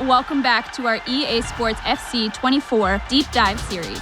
Welcome back to our EA Sports FC 24 Deep Dive series.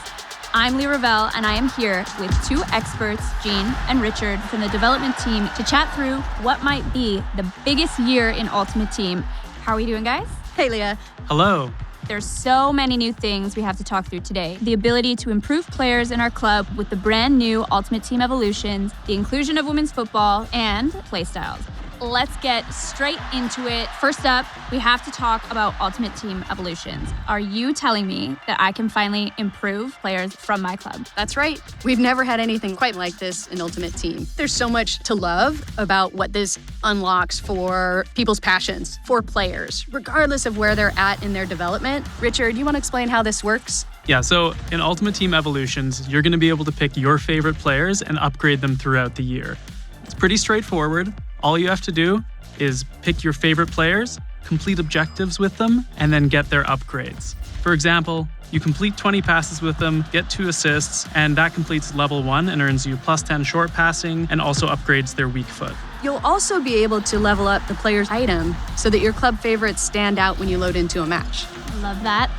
I'm Lee Ravel, and I am here with two experts, Jean and Richard, from the development team to chat through what might be the biggest year in Ultimate Team. How are we doing, guys? Hey, Leah. Hello. There's so many new things we have to talk through today. The ability to improve players in our club with the brand new Ultimate Team evolutions, the inclusion of women's football, and playstyles. Let's get straight into it. First up, we have to talk about Ultimate Team evolutions. Are you telling me that I can finally improve players from my club? That's right. We've never had anything quite like this in Ultimate Team. There's so much to love about what this unlocks for people's passions, for players, regardless of where they're at in their development. Richard, you want to explain how this works? Yeah, so in Ultimate Team Evolutions, you're going to be able to pick your favorite players and upgrade them throughout the year. It's pretty straightforward. All you have to do is pick your favorite players, complete objectives with them, and then get their upgrades. For example, you complete 20 passes with them, get 2 assists, and that completes level 1 and earns you plus 10 short passing and also upgrades their weak foot. You'll also be able to level up the player's item so that your club favorites stand out when you load into a match. Love that.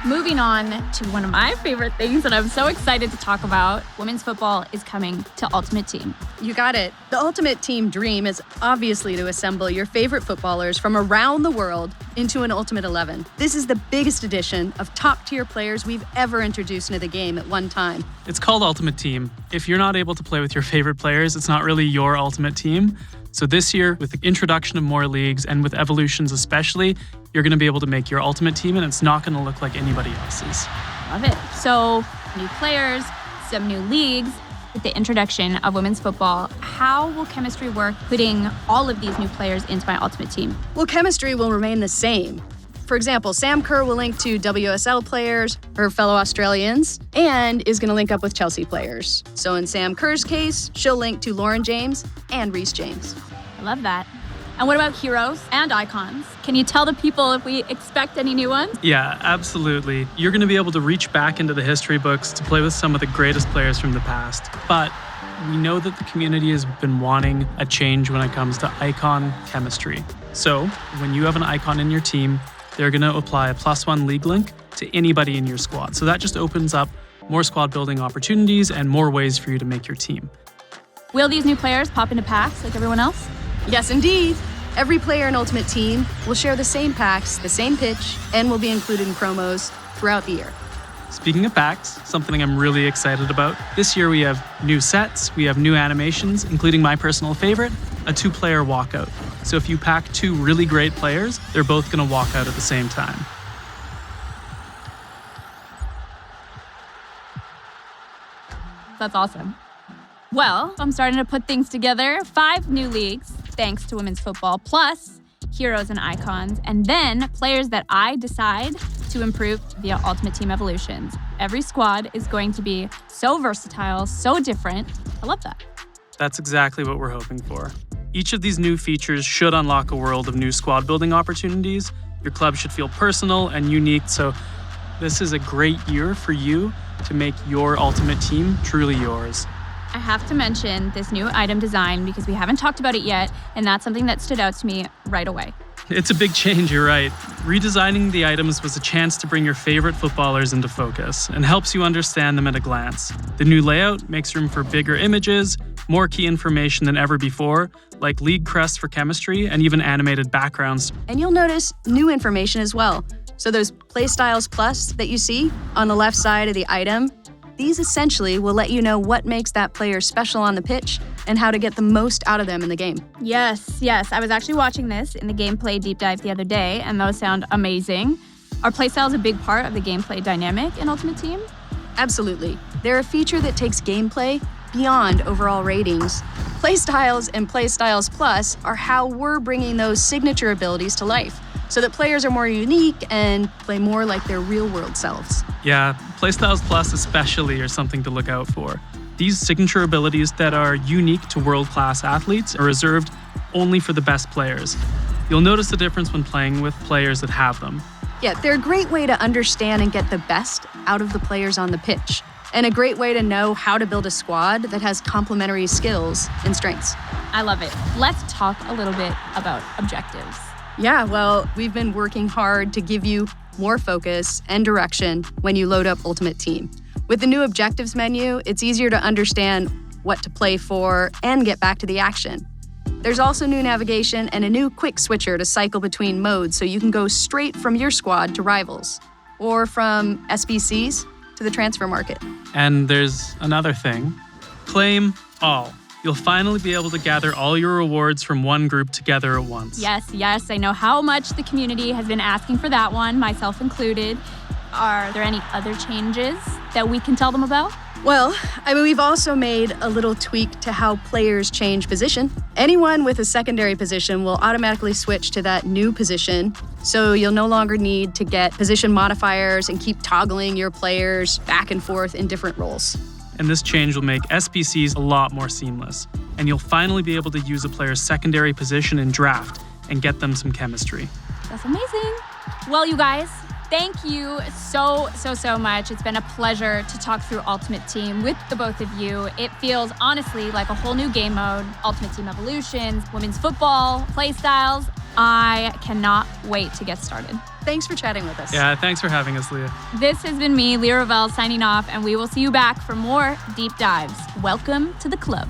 Moving on to one of my favorite things that I'm so excited to talk about, women's football is coming to Ultimate Team. You got it. The Ultimate Team dream is obviously to assemble your favorite footballers from around the world into an Ultimate 11. This is the biggest addition of top-tier players we've ever introduced into the game at one time. It's called Ultimate Team. If you're not able to play with your favorite players, it's not really your Ultimate Team. So this year, with the introduction of more leagues and with evolutions especially, you're going to be able to make your Ultimate Team and it's not going to look like anybody else's. Love it. So, new players, some new leagues. With the introduction of women's football, how will chemistry work putting all of these new players into my Ultimate Team? Well, chemistry will remain the same. For example, Sam Kerr will link to WSL players, her fellow Australians, and is going to link up with Chelsea players. So in Sam Kerr's case, she'll link to Lauren James and Reece James. I love that. And what about heroes and icons? Can you tell the people if we expect any new ones? Yeah, absolutely. You're going to be able to reach back into the history books to play with some of the greatest players from the past. But we know that the community has been wanting a change when it comes to icon chemistry. So when you have an icon in your team, they're going to apply a +1 league link to anybody in your squad. So that just opens up more squad building opportunities and more ways for you to make your team. Will these new players pop into packs like everyone else? Yes, indeed. Every player in Ultimate Team will share the same packs, the same pitch, and will be included in promos throughout the year. Speaking of packs, something I'm really excited about. This year we have new sets, we have new animations, including my personal favorite, a 2-player walkout. So if you pack 2 really great players, they're both going to walk out at the same time. That's awesome. Well, I'm starting to put things together. 5 new leagues, thanks to women's football, plus heroes and icons, and then players that I decide to improve via Ultimate Team Evolutions. Every squad is going to be so versatile, so different. I love that. That's exactly what we're hoping for. Each of these new features should unlock a world of new squad building opportunities. Your club should feel personal and unique, so this is a great year for you to make your Ultimate Team truly yours. I have to mention this new item design because we haven't talked about it yet, and that's something that stood out to me right away. It's a big change, you're right. Redesigning the items was a chance to bring your favorite footballers into focus and helps you understand them at a glance. The new layout makes room for bigger images, more key information than ever before, like league crests for chemistry and even animated backgrounds. And you'll notice new information as well. So those Playstyles Plus that you see on the left side of the item, these essentially will let you know what makes that player special on the pitch and how to get the most out of them in the game. Yes. I was actually watching this in the gameplay deep dive the other day, and those sound amazing. Are playstyles a big part of the gameplay dynamic in Ultimate Team? Absolutely. They're a feature that takes gameplay beyond overall ratings. Playstyles and Playstyles Plus are how we're bringing those signature abilities to life, so that players are more unique and play more like their real-world selves. Yeah, Playstyles Plus especially are something to look out for. These signature abilities that are unique to world-class athletes are reserved only for the best players. You'll notice the difference when playing with players that have them. Yeah, they're a great way to understand and get the best out of the players on the pitch, and a great way to know how to build a squad that has complementary skills and strengths. I love it. Let's talk a little bit about objectives. Yeah, well, we've been working hard to give you more focus and direction when you load up Ultimate Team. With the new objectives menu, it's easier to understand what to play for and get back to the action. There's also new navigation and a new quick switcher to cycle between modes so you can go straight from your squad to rivals, or from SBCs to the transfer market. And there's another thing. Claim all. You'll finally be able to gather all your rewards from one group together at once. Yes, I know how much the community has been asking for that one, myself included. Are there any other changes that we can tell them about? Well, we've also made a little tweak to how players change position. Anyone with a secondary position will automatically switch to that new position, so you'll no longer need to get position modifiers and keep toggling your players back and forth in different roles. And this change will make SBCs a lot more seamless. And you'll finally be able to use a player's secondary position in draft and get them some chemistry. That's amazing. Well, you guys, thank you so much. It's been a pleasure to talk through Ultimate Team with the both of you. It feels honestly like a whole new game mode. Ultimate Team Evolutions, women's football, playstyles. I cannot wait to get started. Thanks for chatting with us. Yeah, thanks for having us, Leah. This has been me, Leah Ravel, signing off, and we will see you back for more deep dives. Welcome to the club.